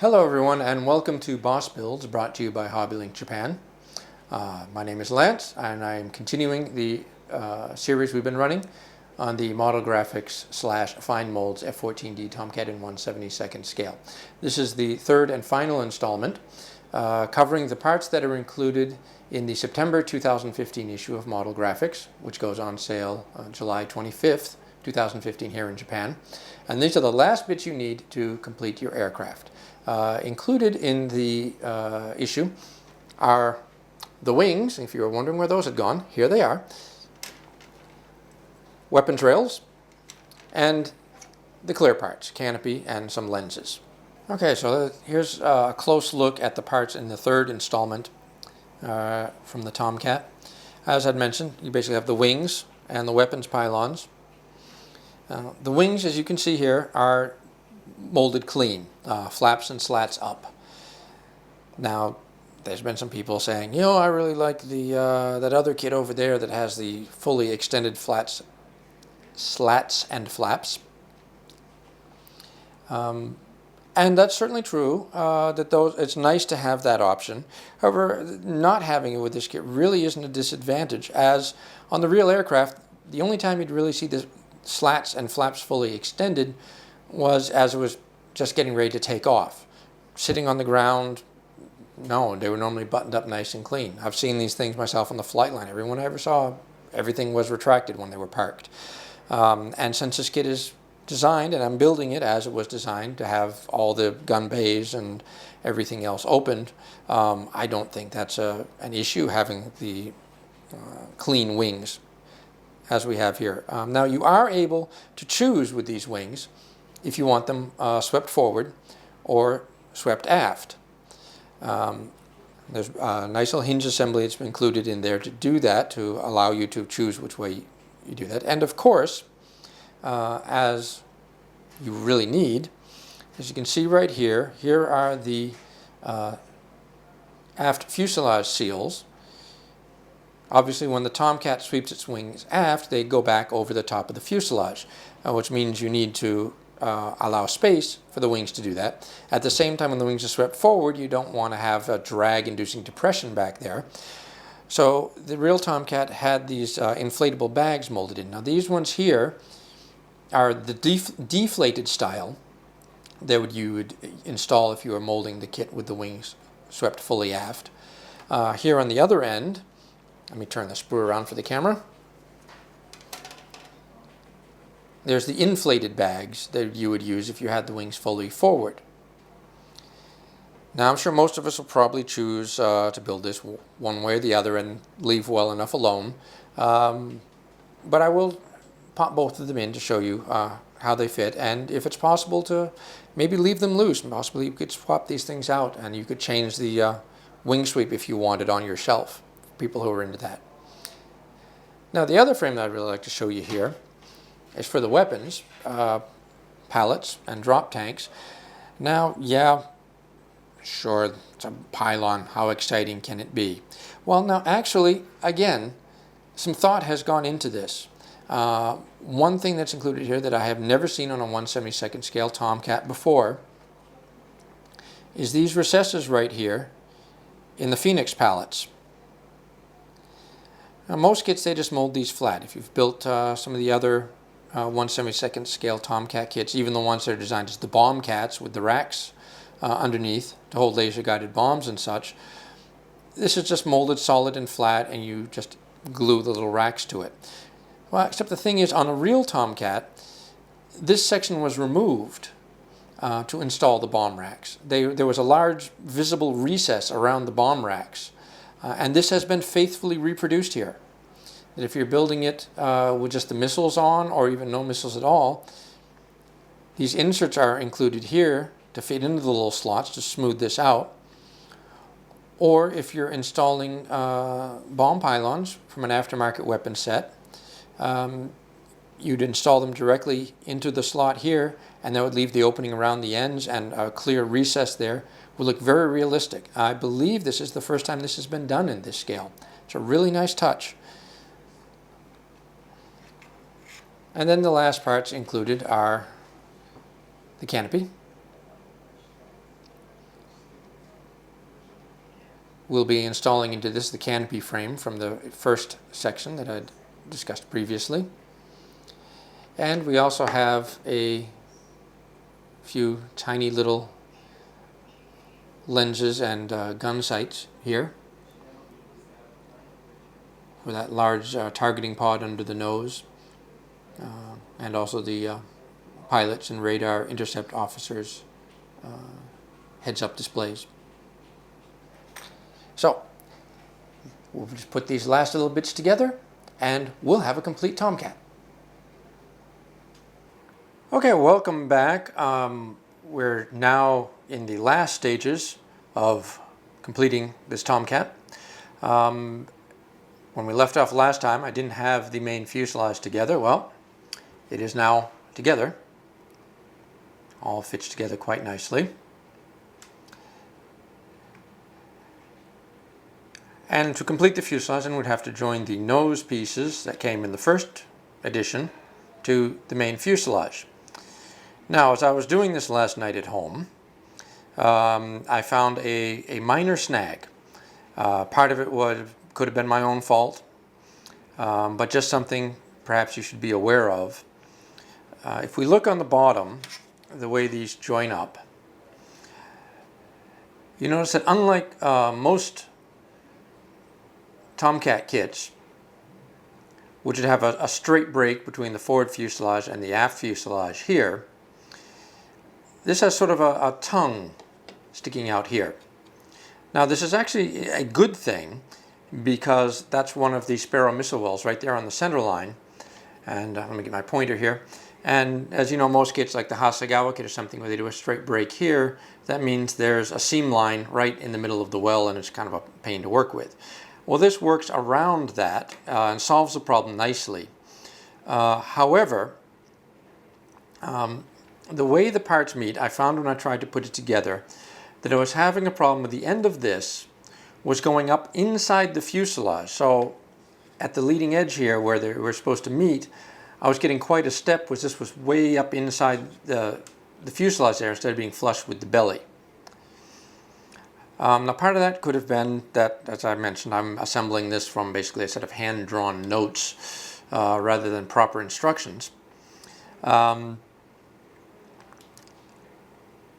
Hello everyone and welcome to Boss Builds, brought to you by HobbyLink Japan. My name is Lance and I am continuing the series we've been running on the Model Graphics / Fine Molds F14-D Tomcat in 1/72nd scale. This is the third and final installment covering the parts that are included in the September 2015 issue of Model Graphics, which goes on sale on July 25th, 2015 here in Japan. And these are the last bits you need to complete your aircraft. Included in the issue are the wings. If you were wondering where those had gone, here they are. Weapons rails and the clear parts, canopy and some lenses. Okay, so here's a close look at the parts in the third installment from the Tomcat. As I'd mentioned, you basically have the wings and the weapons pylons. The wings, as you can see here, are molded clean, flaps and slats up. Now, there's been some people saying, you know, I really like the that other kit over there that has the fully extended slats and flaps. And that's certainly true, it's nice to have that option. However, not having it with this kit really isn't a disadvantage, as on the real aircraft, the only time you'd really see the slats and flaps fully extended was as it was just getting ready to take off. Sitting on the ground, no, they were normally buttoned up nice and clean. I've seen these things myself on the flight line. Everyone I ever saw, everything was retracted when they were parked. And since this kit is designed, and I'm building it as it was designed to have all the gun bays and everything else opened, I don't think that's an issue having the clean wings as we have here. Now you are able to choose with these wings if you want them swept forward or swept aft. There's a nice little hinge assembly that's been included in there to do that, to allow you to choose which way you do that. And of course, as you really need, as you can see right here, here are the aft fuselage seals. Obviously, when the Tomcat sweeps its wings aft, they go back over the top of the fuselage, which means you need to allow space for the wings to do that. At the same time, when the wings are swept forward, you don't want to have a drag-inducing depression back there. So the real Tomcat had these inflatable bags molded in. Now these ones here are the deflated style that you would install if you were molding the kit with the wings swept fully aft. Here on the other end, let me turn the sprue around for the camera. There's the inflated bags that you would use if you had the wings fully forward. Now I'm sure most of us will probably choose to build this one way or the other and leave well enough alone. But I will pop both of them in to show you how they fit, and if it's possible to maybe leave them loose. Possibly you could swap these things out and you could change the wing sweep if you wanted on your shelf. People who are into that. Now the other frame that I'd really like to show you here is for the weapons, pallets and drop tanks. Now, yeah, sure, it's a pylon. How exciting can it be? Well, now actually, again, some thought has gone into this. One thing that's included here that I have never seen on a 1/72nd scale Tomcat before is these recesses right here in the Phoenix pallets. Now, most kits, they just mold these flat. If you've built some of the other 1/72nd scale Tomcat kits, even the ones that are designed as the bomb cats with the racks underneath to hold laser guided bombs and such, this is just molded solid and flat, and you just glue the little racks to it. Well, except the thing is, on a real Tomcat, this section was removed to install the bomb racks. There was a large visible recess around the bomb racks. And this has been faithfully reproduced here. That if you're building it with just the missiles on, or even no missiles at all, these inserts are included here to fit into the little slots to smooth this out. Or if you're installing bomb pylons from an aftermarket weapon set, you'd install them directly into the slot here, and that would leave the opening around the ends and a clear recess there. Would look very realistic. I believe this is the first time this has been done in this scale. It's a really nice touch. And then the last parts included are the canopy, we'll be installing into this the canopy frame from the first section that I'd discussed previously. And we also have a few tiny little lenses and gun sights here for that large targeting pod under the nose, and also the pilots and radar intercept officers heads-up displays. So we'll just put these last little bits together and we'll have a complete Tomcat. Okay, welcome back. We're now in the last stages of completing this Tomcat. When we left off last time, I didn't have the main fuselage together. Well, it is now together. All fits together quite nicely. And to complete the fuselage, then we'd have to join the nose pieces that came in the first edition to the main fuselage. Now, as I was doing this last night at home, I found a minor snag. Part of it could have been my own fault, but just something perhaps you should be aware of. If we look on the bottom, the way these join up, you notice that unlike most Tomcat kits, which would have a straight break between the forward fuselage and the aft fuselage here, this has sort of a tongue sticking out here. Now this is actually a good thing because that's one of the Sparrow missile wells right there on the center line. And let me get my pointer here. And as you know, most kits like the Hasegawa kit or something where they do a straight break here, that means there's a seam line right in the middle of the well and it's kind of a pain to work with. Well, this works around that and solves the problem nicely. However, the way the parts meet, I found when I tried to put it together that I was having a problem with the end of this was going up inside the fuselage. So at the leading edge here where they were supposed to meet, I was getting quite a step which this was way up inside the fuselage there instead of being flush with the belly. Now part of that could have been that, as I mentioned, I'm assembling this from basically a set of hand-drawn notes rather than proper instructions.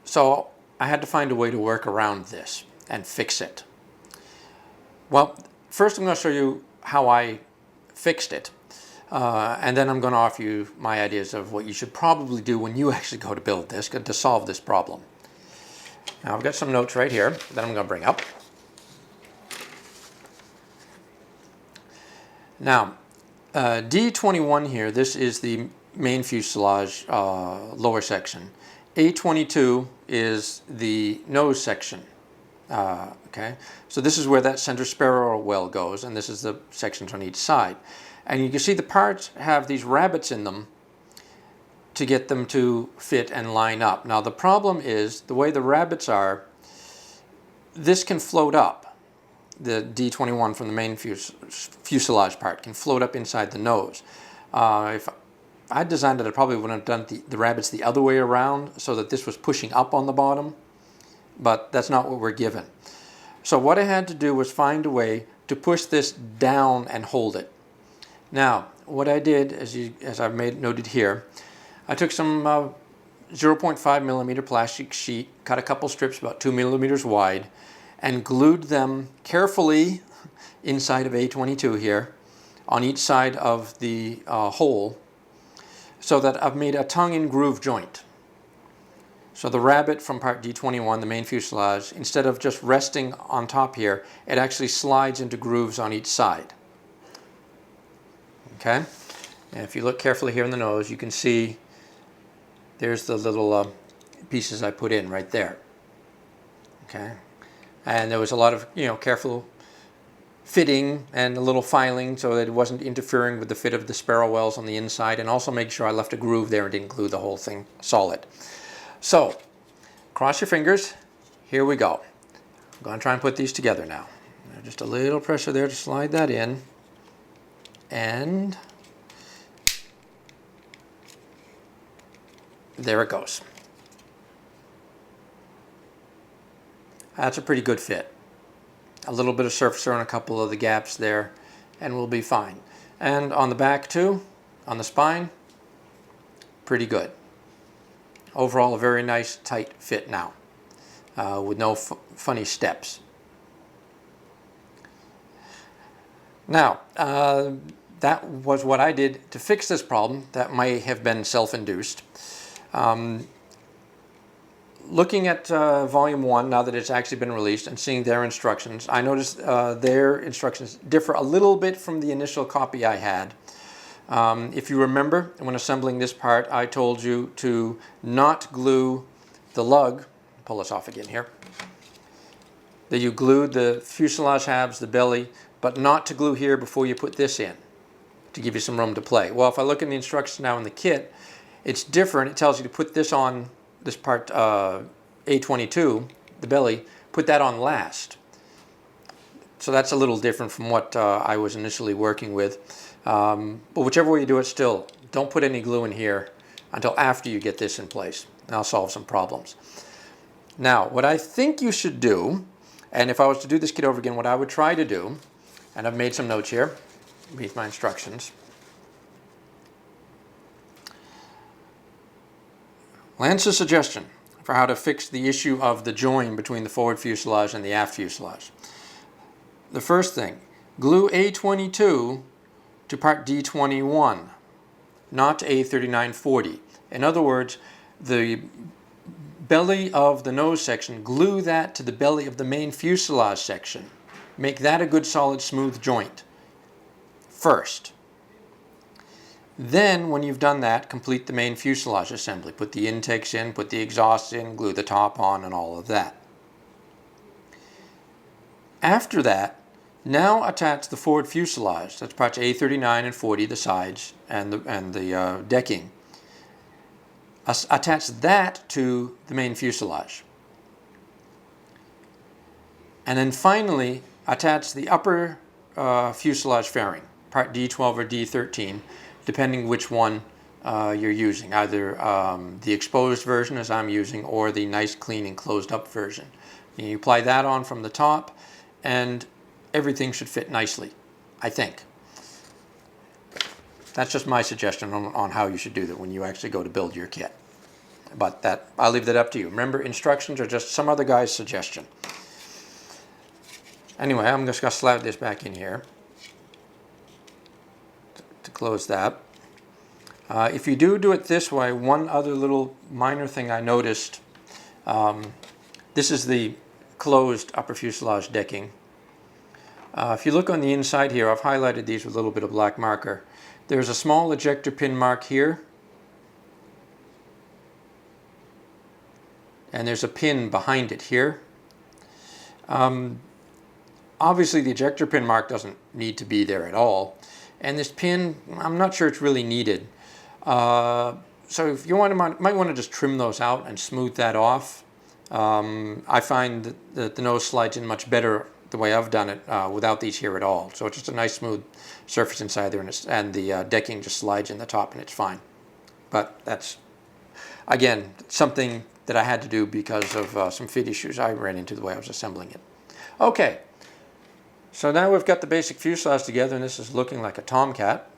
So I had to find a way to work around this and fix it. Well, first I'm going to show you how I fixed it, and then I'm going to offer you my ideas of what you should probably do when you actually go to build this to solve this problem. Now I've got some notes right here that I'm going to bring up. Now, D21 here, this is the main fuselage lower section. A22 is the nose section. Okay, so this is where that center sparrow well goes, and this is the sections on each side. And you can see the parts have these rabbets in them to get them to fit and line up. Now the problem is the way the rabbets are, this can float up. The D21 from the main fuselage part can float up inside the nose. If I designed it, I probably would have done the rabbets the other way around so that this was pushing up on the bottom, but that's not what we're given. So what I had to do was find a way to push this down and hold it. Now, what I did, as I've noted here, I took some 0.5 millimeter plastic sheet, cut a couple strips about 2 millimeters wide, and glued them carefully inside of A22 here on each side of the hole, so that I've made a tongue and groove joint. So the rabbet from part D21, the main fuselage, instead of just resting on top here, it actually slides into grooves on each side. Okay? And if you look carefully here in the nose, you can see there's the little pieces I put in right there. Okay? And there was a lot of, careful fitting and a little filing so that it wasn't interfering with the fit of the sparrow wells on the inside, and also make sure I left a groove there and didn't glue the whole thing solid. So, cross your fingers. Here we go. I'm going to try and put these together now. Just a little pressure there to slide that in. And there it goes. That's a pretty good fit. a little bit of surfacer on a couple of the gaps there, and we'll be fine. And on the back too, on the spine, pretty good. Overall, a very nice tight fit now, with no funny steps. Now, that was what I did to fix this problem that may have been self-induced. Looking at Volume 1, now that it's actually been released, and seeing their instructions, I noticed their instructions differ a little bit from the initial copy I had. If you remember, when assembling this part, I told you to not glue the lug. Pull this off again here. That you glued the fuselage halves, the belly, but not to glue here before you put this in, to give you some room to play. Well, if I look in the instructions now in the kit, it's different. It tells you to put this on, this part A22, the belly, put that on last. So that's a little different from what I was initially working with. But whichever way you do it, still, don't put any glue in here until after you get this in place. That'll solve some problems. Now, what I think you should do, and if I was to do this kit over again, what I would try to do, and I've made some notes here, beneath my instructions. Lance's suggestion for how to fix the issue of the join between the forward fuselage and the aft fuselage. The first thing, glue A22 to part D21, not A39-40. In other words, the belly of the nose section, glue that to the belly of the main fuselage section. Make that a good solid smooth joint first. Then when you've done that, complete the main fuselage assembly. Put the intakes in, put the exhaust in, glue the top on, and all of that. After that, now attach the forward fuselage. That's parts A39 and 40, the sides and the decking. Attach that to the main fuselage. And then finally, attach the upper fuselage fairing, part D12 or D13, depending which one you're using, either the exposed version as I'm using or the nice clean and closed up version. And you apply that on from the top and everything should fit nicely, I think. That's just my suggestion on how you should do that when you actually go to build your kit. But that, I'll leave that up to you. Remember, instructions are just some other guy's suggestion. Anyway, I'm just going to slide this back in here to close that. If you do it this way, one other little minor thing I noticed, this is the closed upper fuselage decking. If you look on the inside here, I've highlighted these with a little bit of black marker. There's a small ejector pin mark here, and there's a pin behind it here. Obviously the ejector pin mark doesn't need to be there at all, and this pin, I'm not sure it's really needed. So if you might want to just trim those out and smooth that off. I find that the nose slides in much better the way I've done it without these here at all. So it's just a nice smooth surface inside there, and the decking just slides in the top and it's fine. But that's, again, something that I had to do because of some fit issues I ran into the way I was assembling it. Okay, so now we've got the basic fuselage together, and this is looking like a Tomcat.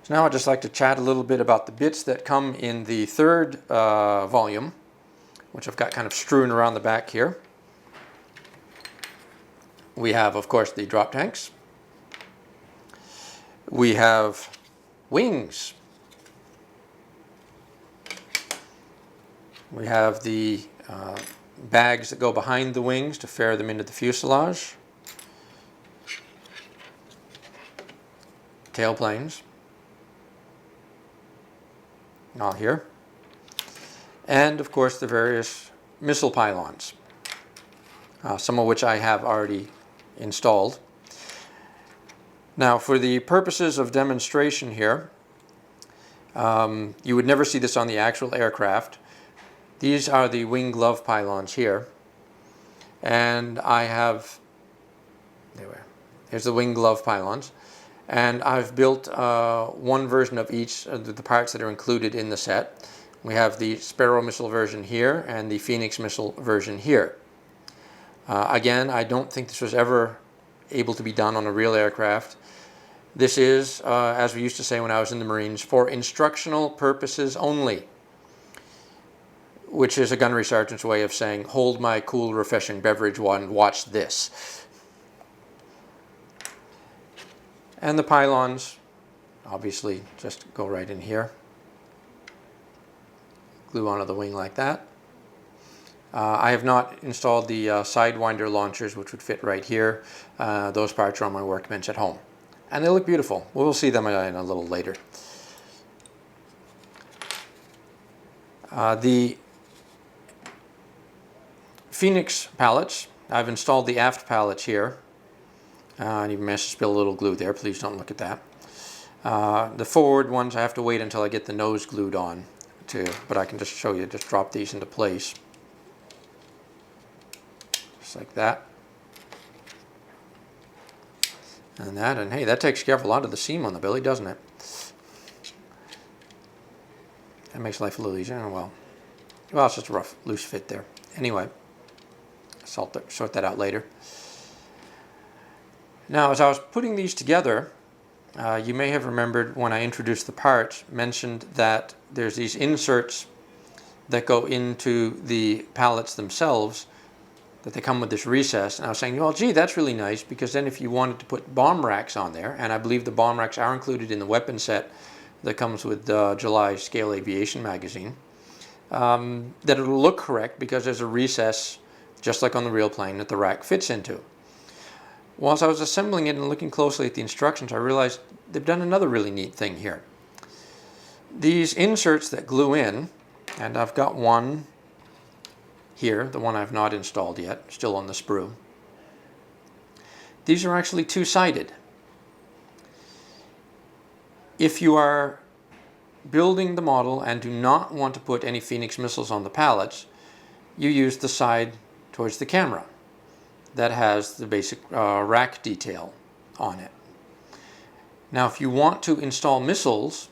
So now I'd just like to chat a little bit about the bits that come in the third volume, which I've got kind of strewn around the back here. We have, of course, the drop tanks. We have wings. We have the bags that go behind the wings to fair them into the fuselage. Tailplanes. All here. And, of course, the various missile pylons, some of which I have already installed. Now, for the purposes of demonstration here, you would never see this on the actual aircraft. These are the wing glove pylons here. And I have, here's the wing glove pylons. And I've built one version of each of the parts that are included in the set. We have the Sparrow missile version here and the Phoenix missile version here. Again, I don't think this was ever able to be done on a real aircraft. This is, as we used to say when I was in the Marines, for instructional purposes only, which is a gunnery sergeant's way of saying, hold my cool, refreshing beverage while and watch this. And the pylons, obviously, just go right in here. Glue onto the wing like that. I have not installed the Sidewinder launchers, which would fit right here. Those parts are on my workbench at home. And they look beautiful. We'll see them in a little later. The Phoenix pallets, I've installed the aft pallets here. And even managed to spill a little glue there. Please don't look at that. The forward ones I have to wait until I get the nose glued on too, but I can just show you, just drop these into place. Just like that. And that, and hey, that takes care of a lot of the seam on the belly, doesn't it? That makes life a little easier. Well, it's just a rough, loose fit there. Anyway, sort that out later. Now, as I was putting these together, you may have remembered when I introduced the parts, mentioned that there's these inserts that go into the pallets themselves, that they come with this recess. And I was saying, well, gee, that's really nice, because then if you wanted to put bomb racks on there, and I believe the bomb racks are included in the weapon set that comes with July Scale Aviation magazine, that it'll look correct because there's a recess, just like on the real plane, that the rack fits into. Whilst I was assembling it and looking closely at the instructions, I realized they've done another really neat thing here. These inserts that glue in, and I've got one here, the one I've not installed yet, still on the sprue. These are actually two-sided. If you are building the model and do not want to put any Phoenix missiles on the pallets, you use the side towards the camera that has the basic rack detail on it. Now, if you want to install missiles,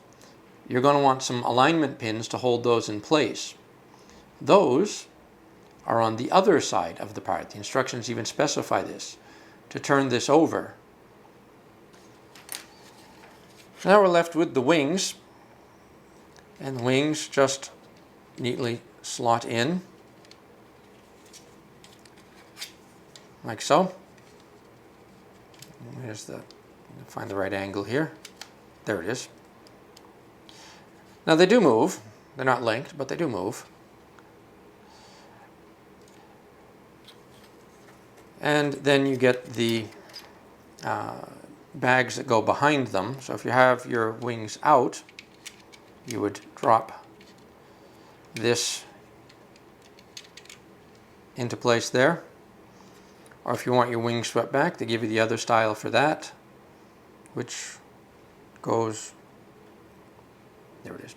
you're going to want some alignment pins to hold those in place. Those are on the other side of the part. The instructions even specify this, to turn this over. Now we're left with the wings, and the wings just neatly slot in, like so. Here's the, find the right angle here. There it is. Now they do move. They're not linked, but they do move. And then you get the bags that go behind them. So if you have your wings out, you would drop this into place there. Or if you want your wings swept back, they give you the other style for that, which goes, there it is,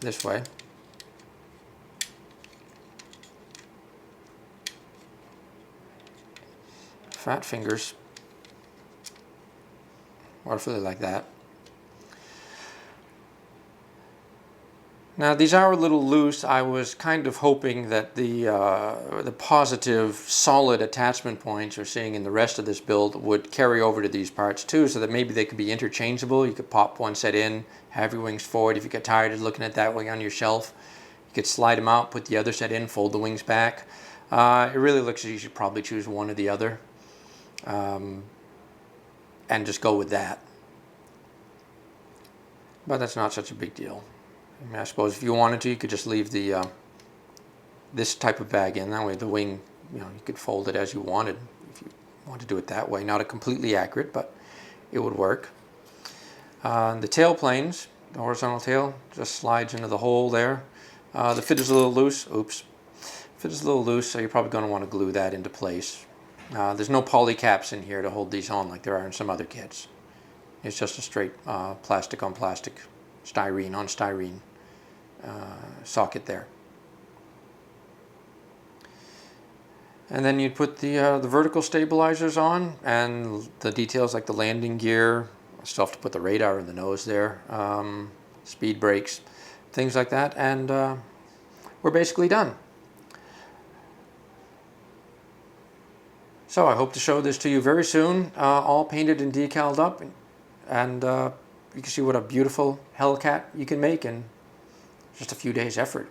this way. Fat fingers, roughly like that. Now these are a little loose. I was kind of hoping that the positive solid attachment points you're seeing in the rest of this build would carry over to these parts too, so that maybe they could be interchangeable. You could pop one set in, have your wings forward. If you get tired of looking at that way on your shelf, you could slide them out, put the other set in, fold the wings back. It really looks as you should probably choose one or the other. And just go with that. But that's not such a big deal. I mean, I suppose if you wanted to, you could just leave the this type of bag in. That way the wing, you could fold it as you wanted if you want to do it that way. Not a completely accurate, but it would work. The tail planes, the horizontal tail, just slides into the hole there. The fit is a little loose. Oops. Fit is a little loose, so you're probably going to want to glue that into place. There's no poly caps in here to hold these on like there are in some other kits. It's just a straight plastic on plastic, styrene on styrene socket there. And then you'd put the vertical stabilizers on, and the details like the landing gear, still have to put the radar in the nose there, speed brakes, things like that, and we're basically done. So I hope to show this to you very soon, all painted and decaled up, and you can see what a beautiful Hellcat you can make in just a few days' effort.